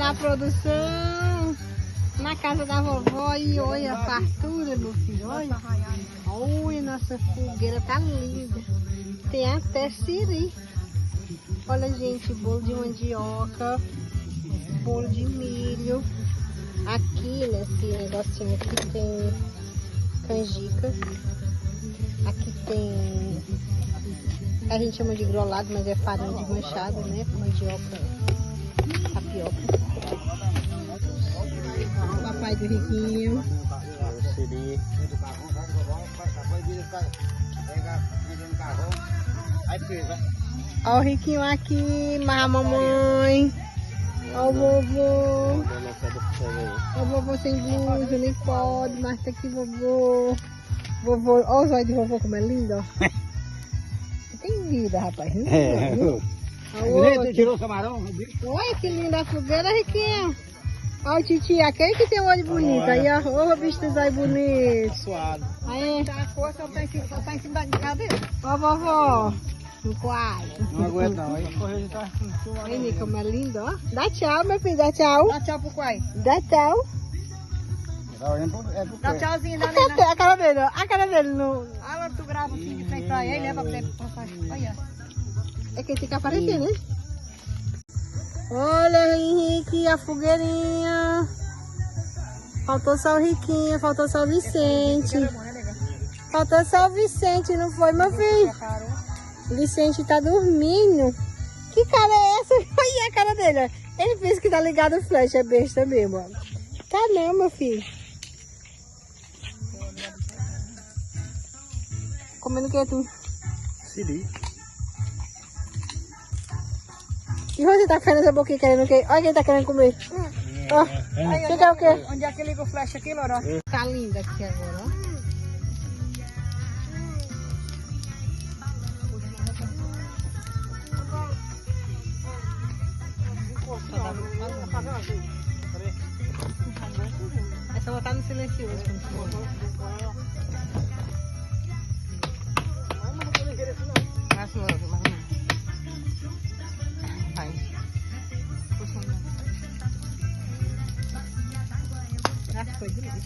na produção, na casa da vovó. E olha a fartura, meu filho. Olha, olha, nossa fogueira tá linda. Tem até siri. Olha, gente, bolo de mandioca, bolo de milho. Aqui, nesse negocinho aqui, tem canjica. Aqui tem, a gente chama de grolado, mas é farinha de manchada, né? Mandioca, tapioca. Papai do Riquinho. Olha o Riquinho aqui, mas a mamãe. Olha o vovô. Olha o vovô sem blusa, nem pode, mas tá aqui vovô. Vovô, olha os olhos do vovô como é lindo, ó. Tem vida, rapaz. Tirou o camarão? Olha que linda a fogueira, Riquinho. Olha o titi, aquele que tem o olho bonito. Aí, ó. Ô, bicho dos olhos bonitos. Suado. Aí. A força tá em cima da cadeira. Ó, vovó. No quarto. Não aguenta não. Aí correu de trás. Aí, como é lindo, ó. Dá tchau, meu filho. Dá tchau. Dá tchau pro Quai. Dá tchau. Tá olhando pro Dá tchauzinho, dá Cadê a cara dele, ó? A cara dele no... Agora tu grava assim de frente pra ele, leva pra ele passar. Olha. É que tem que aparecer, né? Olha, Henrique, a fogueirinha. Faltou só o Riquinho, faltou só o Vicente. Faltou só o Vicente, não foi, meu filho? O Vicente tá dormindo. Que cara é essa? Olha a cara dele, ó. Ele pensa que tá ligado o flash, é besta mesmo, ó. Tá não, meu filho. Comendo o que tu? Siri. E você tá fazendo essa boquinha querendo o quê? Olha quem tá querendo comer. Ó, você quer o quê? Onde é que liga o flash aqui, Loró? Tá linda aqui agora, ó. É só botar no silencioso. Mais logo, mais logo. Vai. Puxa, já foi demais.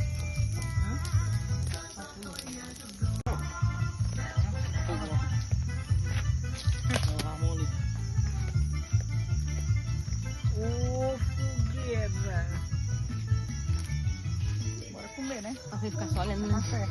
Bora comer, né? Vai ficar só olhando na fé.